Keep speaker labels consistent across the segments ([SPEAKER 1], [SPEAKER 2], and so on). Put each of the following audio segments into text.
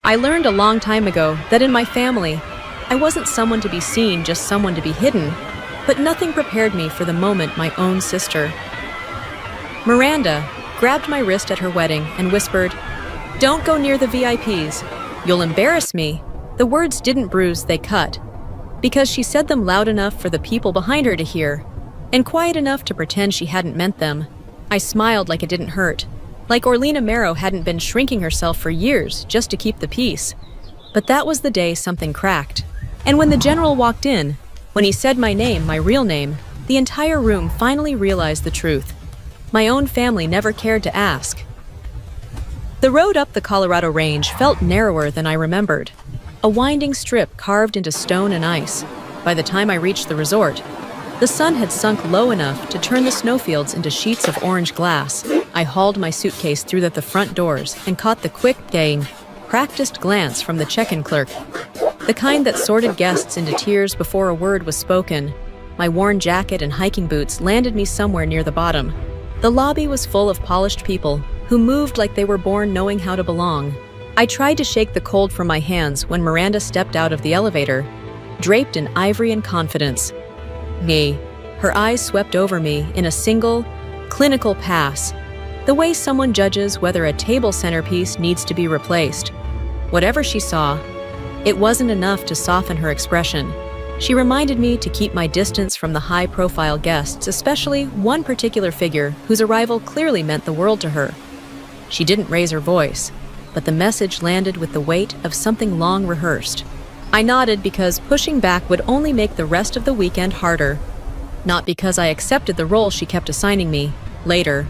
[SPEAKER 1] I learned a long time ago that in my family, I wasn't someone to be seen, just someone to be hidden, but nothing prepared me for the moment my own sister, Miranda, grabbed my wrist at her wedding and whispered, "Don't go near the VIPs. You'll embarrass me." The words didn't bruise, they cut, because she said them loud enough for the people behind her to hear, and quiet enough to pretend she hadn't meant them. I smiled like it didn't hurt, like Orlena Marrow hadn't been shrinking herself for years just to keep the peace. But that was the day something cracked. And when the general walked in, when he said my name, my real name, the entire room finally realized the truth. My own family never cared to ask. The road up the Colorado Range felt narrower than I remembered, a winding strip carved into stone and ice. By the time I reached the resort, the sun had sunk low enough to turn the snowfields into sheets of orange glass. I hauled my suitcase through the front doors and caught the quick, practiced glance from the check-in clerk, the kind that sorted guests into tiers before a word was spoken. My worn jacket and hiking boots landed me somewhere near the bottom. The lobby was full of polished people who moved like they were born knowing how to belong. I tried to shake the cold from my hands when Miranda stepped out of the elevator, draped in ivory and confidence. Her eyes swept over me in a single, clinical pass, the way someone judges whether a table centerpiece needs to be replaced. Whatever she saw, it wasn't enough to soften her expression. She reminded me to keep my distance from the high-profile guests, especially one particular figure whose arrival clearly meant the world to her. She didn't raise her voice, but the message landed with the weight of something long rehearsed. I nodded because pushing back would only make the rest of the weekend harder, not because I accepted the role she kept assigning me. Later,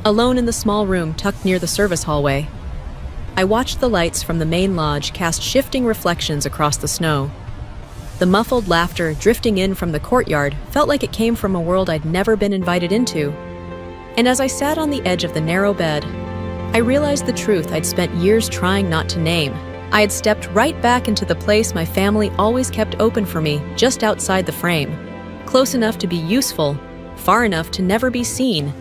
[SPEAKER 1] alone in the small room tucked near the service hallway, I watched the lights from the main lodge cast shifting reflections across the snow. The muffled laughter drifting in from the courtyard felt like it came from a world I'd never been invited into. And as I sat on the edge of the narrow bed, I realized the truth I'd spent years trying not to name. I had stepped right back into the place my family always kept open for me, just outside the frame. Close enough to be useful, far enough to never be seen.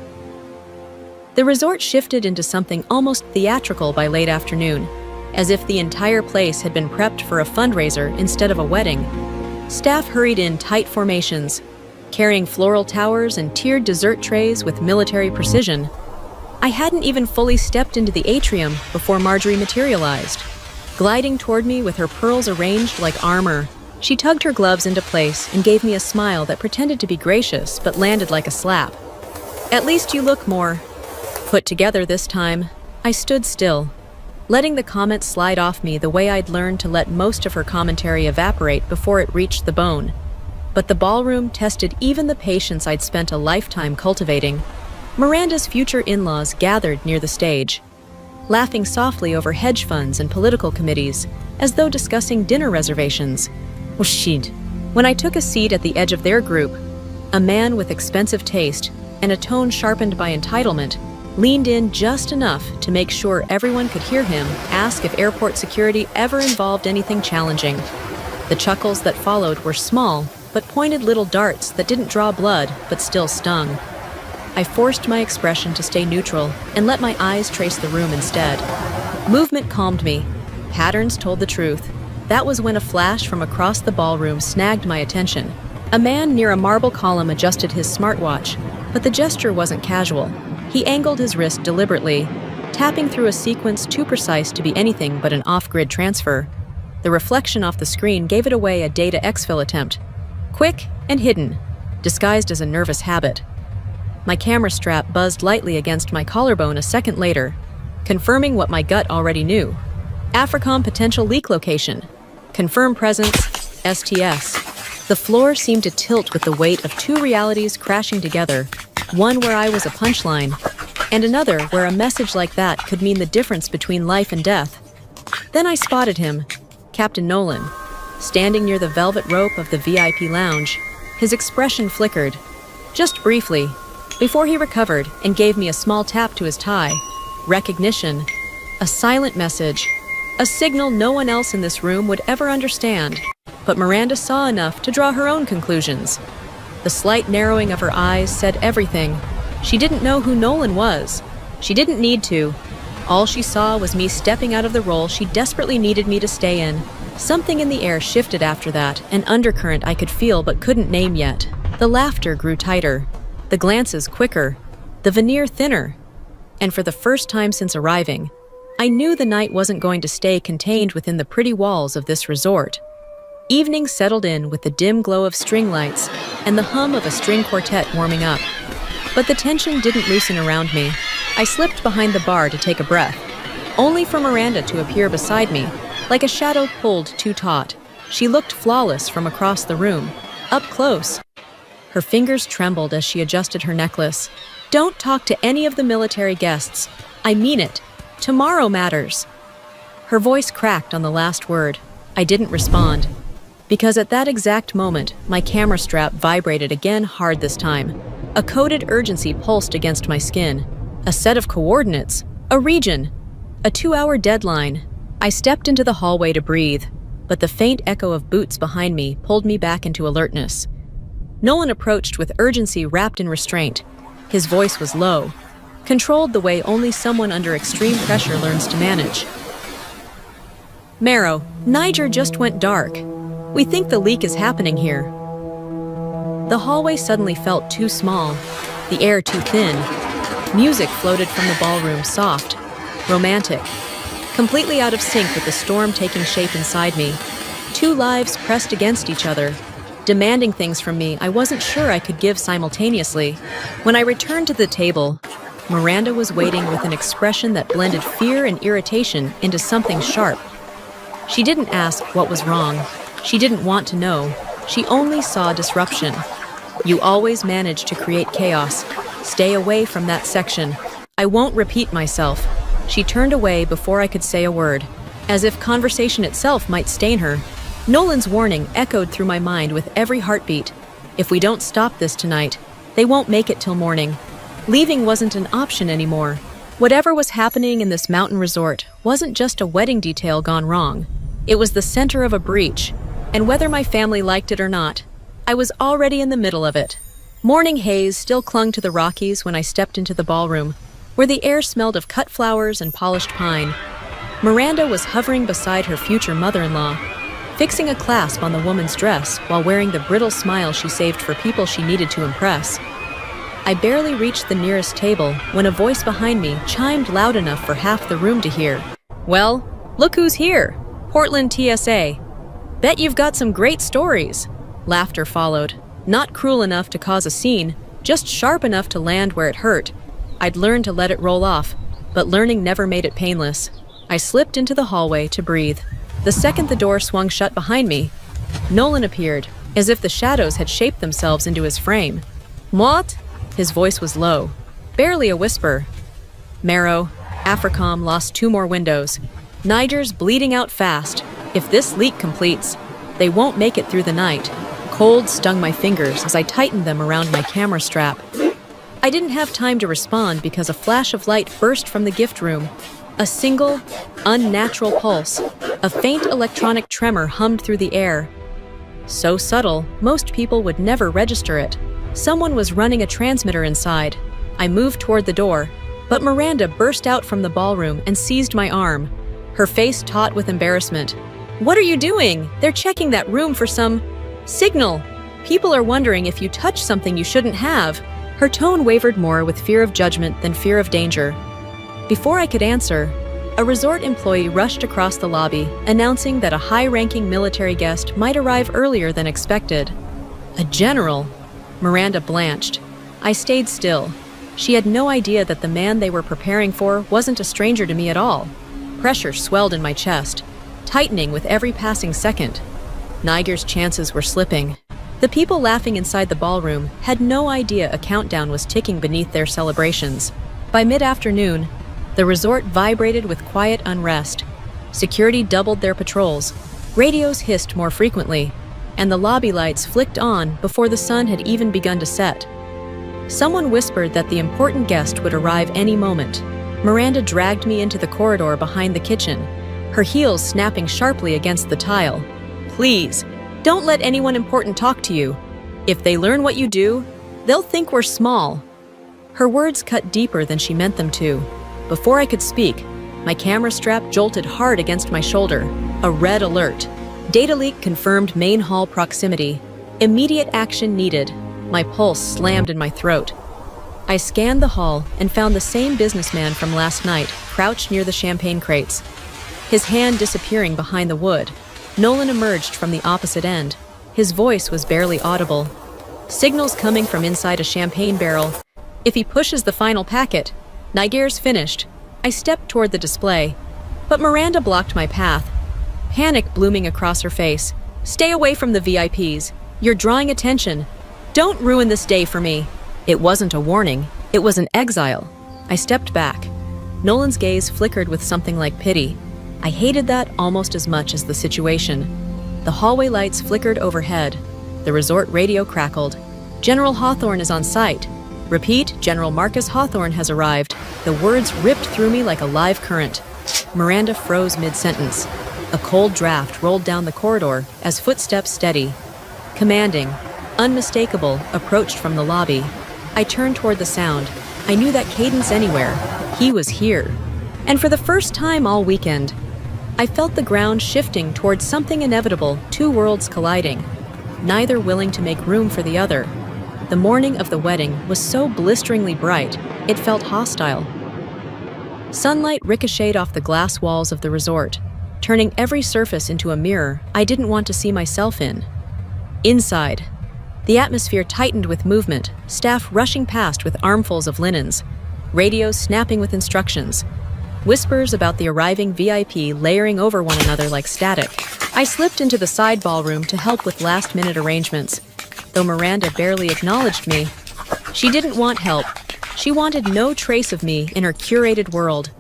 [SPEAKER 1] The resort shifted into something almost theatrical by late afternoon, as if the entire place had been prepped for a fundraiser instead of a wedding. Staff hurried in tight formations, carrying floral towers and tiered dessert trays with military precision. I hadn't even fully stepped into the atrium before Marjorie materialized, gliding toward me with her pearls arranged like armor. She tugged her gloves into place and gave me a smile that pretended to be gracious but landed like a slap. "At least you look more put together this time." I stood still, letting the comment slide off me the way I'd learned to let most of her commentary evaporate before it reached the bone. But the ballroom tested even the patience I'd spent a lifetime cultivating. Miranda's future in-laws gathered near the stage, laughing softly over hedge funds and political committees, as though discussing dinner reservations. When I took a seat at the edge of their group, a man with expensive taste and a tone sharpened by entitlement leaned in just enough to make sure everyone could hear him ask if airport security ever involved anything challenging. The chuckles that followed were small, but pointed little darts that didn't draw blood but still stung. I forced my expression to stay neutral and let my eyes trace the room instead. Movement calmed me. Patterns told the truth. That was when a flash from across the ballroom snagged my attention. A man near a marble column adjusted his smartwatch, but the gesture wasn't casual. He angled his wrist deliberately, tapping through a sequence too precise to be anything but an off-grid transfer. The reflection off the screen gave it away, a data exfil attempt. Quick and hidden, disguised as a nervous habit. My camera strap buzzed lightly against my collarbone a second later, confirming what my gut already knew. AFRICOM potential leak location. Confirm presence, STS. The floor seemed to tilt with the weight of two realities crashing together, one where I was a punchline, and another where a message like that could mean the difference between life and death. Then I spotted him, Captain Nolan, standing near the velvet rope of the VIP lounge. His expression flickered, just briefly, before he recovered and gave me a small tap to his tie. Recognition, a silent message, a signal no one else in this room would ever understand. But Miranda saw enough to draw her own conclusions. The slight narrowing of her eyes said everything. She didn't know who Nolan was. She didn't need to. All she saw was me stepping out of the role she desperately needed me to stay in. Something in the air shifted after that, an undercurrent I could feel but couldn't name yet. The laughter grew tighter, the glances quicker, the veneer thinner. And for the first time since arriving, I knew the night wasn't going to stay contained within the pretty walls of this resort. Evening settled in with the dim glow of string lights and the hum of a string quartet warming up. But the tension didn't loosen around me. I slipped behind the bar to take a breath, only for Miranda to appear beside me, like a shadow pulled too taut. She looked flawless from across the room, up close. Her fingers trembled as she adjusted her necklace. "Don't talk to any of the military guests. I mean it. Tomorrow matters." Her voice cracked on the last word. I didn't respond, because at that exact moment, my camera strap vibrated again, hard this time. A coded urgency pulsed against my skin. A set of coordinates. A region. A 2-hour deadline. I stepped into the hallway to breathe, but the faint echo of boots behind me pulled me back into alertness. Nolan approached with urgency wrapped in restraint. His voice was low, controlled the way only someone under extreme pressure learns to manage. "Marrow, Niger just went dark. We think the leak is happening here." The hallway suddenly felt too small, the air too thin. Music floated from the ballroom, soft, romantic, completely out of sync with the storm taking shape inside me. Two lives pressed against each other, demanding things from me I wasn't sure I could give simultaneously. When I returned to the table, Miranda was waiting with an expression that blended fear and irritation into something sharp. She didn't ask what was wrong. She didn't want to know. She only saw disruption. "You always manage to create chaos. Stay away from that section. I won't repeat myself." She turned away before I could say a word, as if conversation itself might stain her. Nolan's warning echoed through my mind with every heartbeat. If we don't stop this tonight, they won't make it till morning. Leaving wasn't an option anymore. Whatever was happening in this mountain resort wasn't just a wedding detail gone wrong. It was the center of a breach, and whether my family liked it or not, I was already in the middle of it. Morning haze still clung to the Rockies when I stepped into the ballroom, where the air smelled of cut flowers and polished pine. Miranda was hovering beside her future mother-in-law, fixing a clasp on the woman's dress while wearing the brittle smile she saved for people she needed to impress. I barely reached the nearest table when a voice behind me chimed loud enough for half the room to hear. "Well, look who's here. Portland TSA. Bet you've got some great stories." Laughter followed, not cruel enough to cause a scene, just sharp enough to land where it hurt. I'd learned to let it roll off, but learning never made it painless. I slipped into the hallway to breathe. The second the door swung shut behind me, Nolan appeared, as if the shadows had shaped themselves into his frame. "What?" His voice was low, barely a whisper. "Marrow, Africom lost 2 more windows. Niger's bleeding out fast. If this leak completes, they won't make it through the night." Cold stung my fingers as I tightened them around my camera strap. I didn't have time to respond because a flash of light burst from the gift room. A single, unnatural pulse. A faint electronic tremor hummed through the air. So subtle, most people would never register it. Someone was running a transmitter inside. I moved toward the door, but Miranda burst out from the ballroom and seized my arm, her face taut with embarrassment. "What are you doing? They're checking that room for some signal. People are wondering if you touched something you shouldn't have." Her tone wavered more with fear of judgment than fear of danger. Before I could answer, a resort employee rushed across the lobby, announcing that a high-ranking military guest might arrive earlier than expected. A general? Miranda blanched. I stayed still. She had no idea that the man they were preparing for wasn't a stranger to me at all. Pressure swelled in my chest, tightening with every passing second. Niger's chances were slipping. The people laughing inside the ballroom had no idea a countdown was ticking beneath their celebrations. By mid-afternoon, the resort vibrated with quiet unrest. Security doubled their patrols, radios hissed more frequently, and the lobby lights flicked on before the sun had even begun to set. Someone whispered that the important guest would arrive any moment. Miranda dragged me into the corridor behind the kitchen, her heels snapping sharply against the tile. "Please, don't let anyone important talk to you. If they learn what you do, they'll think we're small." Her words cut deeper than she meant them to. Before I could speak, My camera strap jolted hard against my shoulder. A red alert. Data leak confirmed main hall proximity. Immediate action needed. My pulse slammed in my throat. I scanned the hall and found the same businessman from last night, crouched near the champagne crates. His hand disappearing behind the wood. Nolan emerged from the opposite end. His voice was barely audible. Signals coming from inside a champagne barrel. If he pushes the final packet, Niger's finished. I stepped toward the display, but Miranda blocked my path. Panic blooming across her face. Stay away from the VIPs. You're drawing attention. Don't ruin this day for me. It wasn't a warning. It was an exile. I stepped back. Nolan's gaze flickered with something like pity. I hated that almost as much as the situation. The hallway lights flickered overhead. The resort radio crackled. General Hawthorne is on site. Repeat, General Marcus Hawthorne has arrived. The words ripped through me like a live current. Miranda froze mid-sentence. A cold draft rolled down the corridor as footsteps steady. Commanding, unmistakable, approached from the lobby. I turned toward the sound. I knew that cadence anywhere. He was here. And for the first time all weekend, I felt the ground shifting towards something inevitable, two worlds colliding, neither willing to make room for the other. The morning of the wedding was so blisteringly bright, it felt hostile. Sunlight ricocheted off the glass walls of the resort, turning every surface into a mirror I didn't want to see myself in. Inside, the atmosphere tightened with movement, staff rushing past with armfuls of linens, radios snapping with instructions, whispers about the arriving VIP layering over one another like static. I slipped into the side ballroom to help with last-minute arrangements. Though Miranda barely acknowledged me, she didn't want help. She wanted no trace of me in her curated world.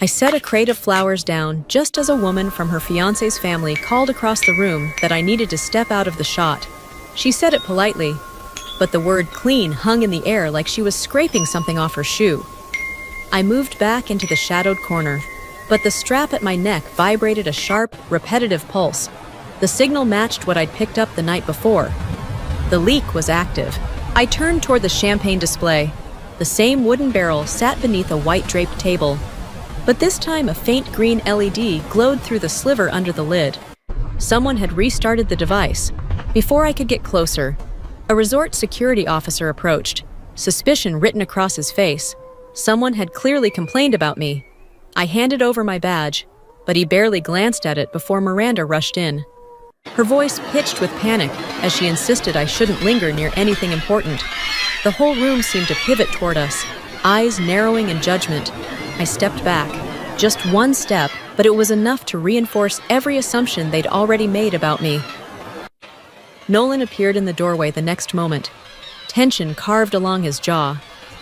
[SPEAKER 1] I set a crate of flowers down just as a woman from her fiancé's family called across the room that I needed to step out of the shot. She said it politely, but the word clean hung in the air like she was scraping something off her shoe. I moved back into the shadowed corner, but the strap at my neck vibrated a sharp, repetitive pulse. The signal matched what I'd picked up the night before. The leak was active. I turned toward the champagne display. The same wooden barrel sat beneath a white draped table, but this time a faint green LED glowed through the sliver under the lid. Someone had restarted the device. Before I could get closer, a resort security officer approached, suspicion written across his face. Someone had clearly complained about me. I handed over my badge, but he barely glanced at it before Miranda rushed in. Her voice pitched with panic as she insisted I shouldn't linger near anything important. The whole room seemed to pivot toward us, eyes narrowing in judgment. I stepped back. Just one step, but it was enough to reinforce every assumption they'd already made about me. Nolan appeared in the doorway the next moment. Tension carved along his jaw.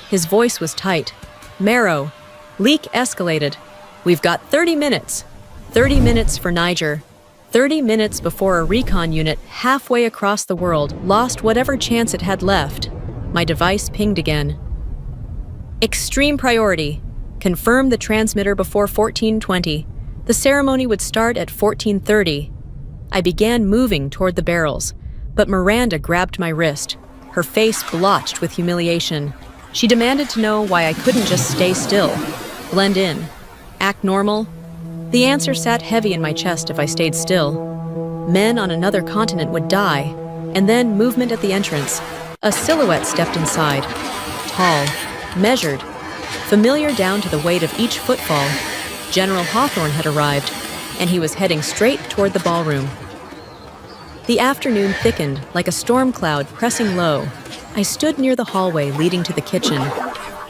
[SPEAKER 1] His voice was tight. Marrow. Leak escalated. We've got 30 minutes. 30 minutes for Niger. 30 minutes before a recon unit halfway across the world lost whatever chance it had left. My device pinged again. Extreme priority. Confirm the transmitter before 14:20. The ceremony would start at 14:30. I began moving toward the barrels, but Miranda grabbed my wrist, her face blotched with humiliation. She demanded to know why I couldn't just stay still, blend in, act normal. The answer sat heavy in my chest if I stayed still. Men on another continent would die, and then movement at the entrance. A silhouette stepped inside, tall, measured, familiar down to the weight of each footfall. General Hawthorne had arrived, and he was heading straight toward the ballroom. The afternoon thickened like a storm cloud pressing low. I stood near the hallway leading to the kitchen,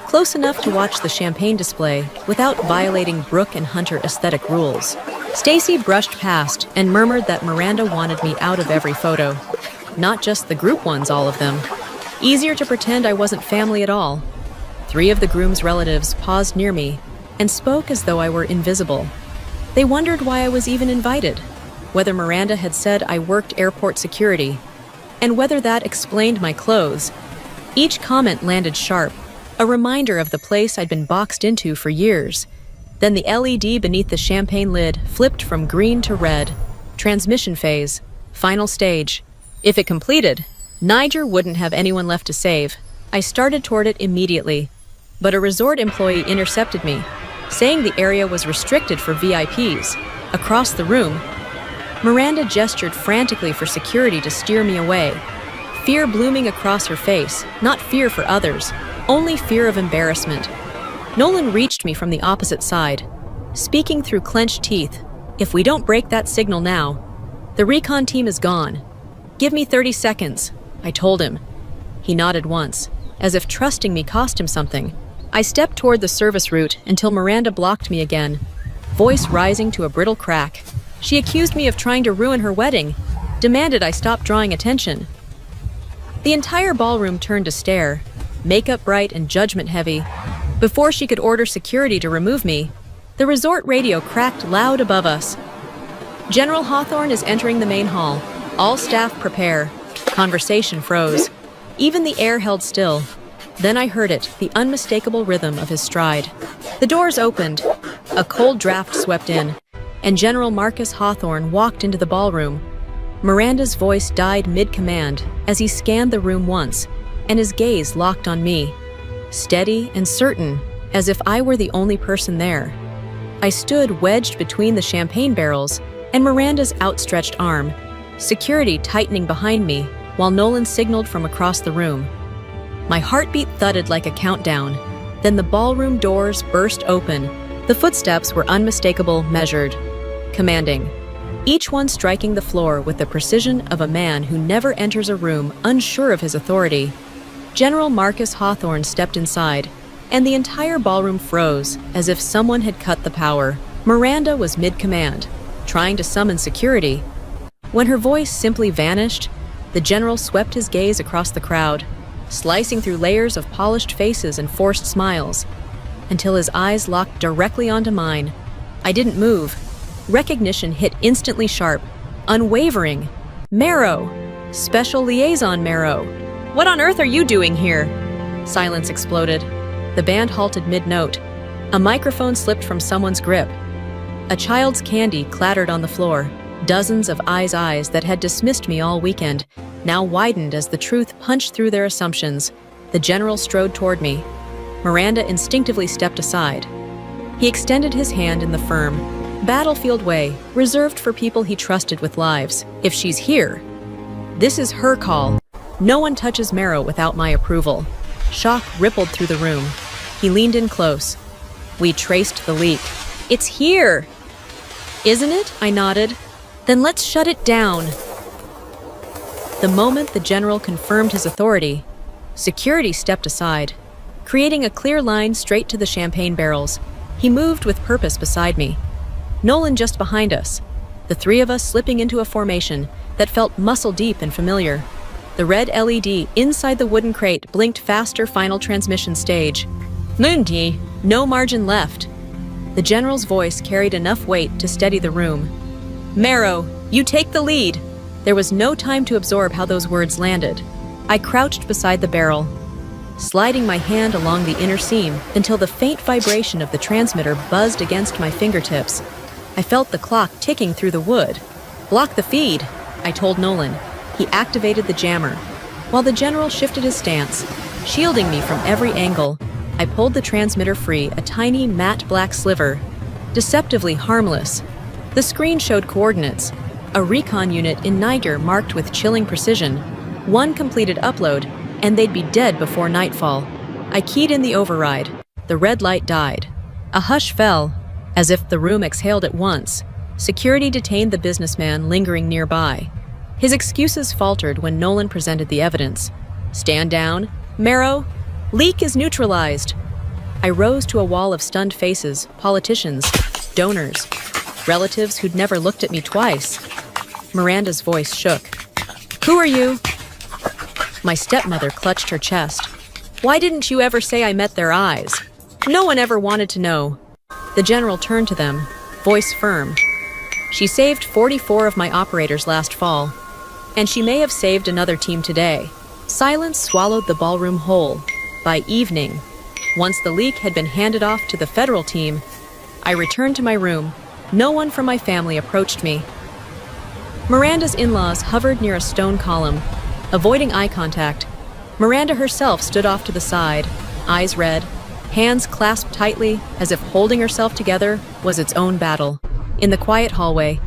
[SPEAKER 1] close enough to watch the champagne display without violating Brooke and Hunter aesthetic rules. Stacy brushed past and murmured that Miranda wanted me out of every photo. Not just the group ones, all of them. Easier to pretend I wasn't family at all. 3 of the groom's relatives paused near me and spoke as though I were invisible. They wondered why I was even invited, whether Miranda had said I worked airport security, and whether that explained my clothes. Each comment landed sharp, a reminder of the place I'd been boxed into for years. Then the LED beneath the champagne lid flipped from green to red. Transmission phase. Final stage. If it completed, Niger wouldn't have anyone left to save. I started toward it immediately, but a resort employee intercepted me. saying the area was restricted for VIPs. Across the room, Miranda gestured frantically for security to steer me away. Fear blooming across her face, not fear for others, only fear of embarrassment. Nolan reached me from the opposite side, speaking through clenched teeth. "If we don't break that signal now, the recon team is gone. Give me 30 seconds, I told him. He nodded once, as if trusting me cost him something. I stepped toward the service route until Miranda blocked me again, voice rising to a brittle crack. She accused me of trying to ruin her wedding, demanded I stop drawing attention. The entire ballroom turned to stare, makeup bright and judgment heavy. Before she could order security to remove me, the resort radio cracked loud above us. "General Hawthorne is entering the main hall. All staff prepare." Conversation froze. Even the air held still. Then I heard it, the unmistakable rhythm of his stride. The doors opened. A cold draft swept in, and General Marcus Hawthorne walked into the ballroom. Miranda's voice died mid-command as he scanned the room once, and his gaze locked on me, steady and certain, as if I were the only person there. I stood wedged between the champagne barrels and Miranda's outstretched arm, security tightening behind me while Nolan signaled from across the room. My heartbeat thudded like a countdown. Then the ballroom doors burst open. The footsteps were unmistakable, measured, commanding, each one striking the floor with the precision of a man who never enters a room unsure of his authority. General Marcus Hawthorne stepped inside, and the entire ballroom froze as if someone had cut the power. Miranda was mid-command, trying to summon security. When her voice simply vanished, the general swept his gaze across the crowd, slicing through layers of polished faces and forced smiles, until his eyes locked directly onto mine. I didn't move. Recognition hit instantly sharp, unwavering. Marrow! Special Liaison Marrow! "What on earth are you doing here?" Silence exploded. The band halted mid-note. A microphone slipped from someone's grip. A child's candy clattered on the floor. Dozens of eyes that had dismissed me all weekend now widened as the truth punched through their assumptions. The general strode toward me. Miranda instinctively stepped aside. He extended his hand in the firm, battlefield way, reserved for people he trusted with lives. "If she's here, this is her call. No one touches Marrow without my approval." Shock rippled through the room. He leaned in close. "We traced the leak. It's here!" "Isn't it?" I nodded. "Then let's shut it down." The moment the general confirmed his authority, security stepped aside, creating a clear line straight to the champagne barrels. He moved with purpose beside me. Nolan just behind us, the three of us slipping into a formation that felt muscle-deep and familiar. The red LED inside the wooden crate blinked faster final transmission stage. "Mundi, no margin left." The general's voice carried enough weight to steady the room. "Marrow, you take the lead." There was no time to absorb how those words landed. I crouched beside the barrel, sliding my hand along the inner seam until the faint vibration of the transmitter buzzed against my fingertips. I felt the clock ticking through the wood. "Block the feed," I told Nolan. He activated the jammer. While the general shifted his stance, shielding me from every angle, I pulled the transmitter free, a tiny matte black sliver, deceptively harmless. The screen showed coordinates, a recon unit in Niger marked with chilling precision. One completed upload, and they'd be dead before nightfall. I keyed in the override. The red light died. A hush fell, as if the room exhaled at once. Security detained the businessman lingering nearby. His excuses faltered when Nolan presented the evidence. "Stand down. Marrow, leak is neutralized." I rose to a wall of stunned faces, politicians, donors, relatives who'd never looked at me twice. Miranda's voice shook. "Who are you?" My stepmother clutched her chest. "Why didn't you ever say I met their eyes? No one ever wanted to know." The general turned to them, voice firm. "She saved 44 of my operators last fall, and she may have saved another team today." Silence swallowed the ballroom whole. By evening, once the leak had been handed off to the federal team, I returned to my room. No one from my family approached me. Miranda's in-laws hovered near a stone column, avoiding eye contact. Miranda herself stood off to the side, eyes red, hands clasped tightly as if holding herself together was its own battle. In the quiet hallway,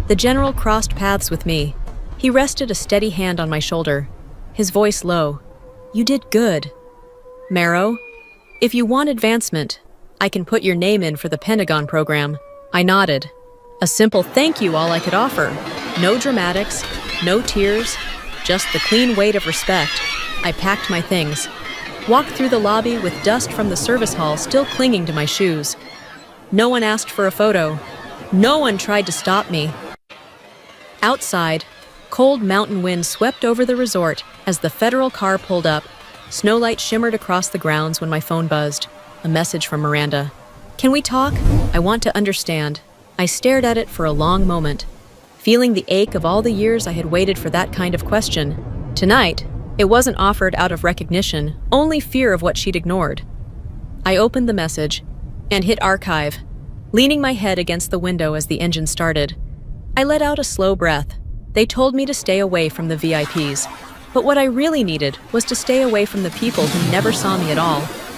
[SPEAKER 1] the general crossed paths with me. He rested a steady hand on my shoulder, his voice low. "You did good. Marrow, if you want advancement, I can put your name in for the Pentagon program." I nodded. A simple thank you all I could offer. No dramatics, no tears, just the clean weight of respect. I packed my things, walked through the lobby with dust from the service hall still clinging to my shoes. No one asked for a photo. No one tried to stop me. Outside, cold mountain wind swept over the resort as the federal car pulled up. Snowlight shimmered across the grounds when my phone buzzed. A message from Miranda. "Can we talk? I want to understand." I stared at it for a long moment, feeling the ache of all the years I had waited for that kind of question. Tonight, it wasn't offered out of recognition, only fear of what she'd ignored. I opened the message and hit archive, leaning my head against the window as the engine started. I let out a slow breath. They told me to stay away from the VIPs, but what I really needed was to stay away from the people who never saw me at all.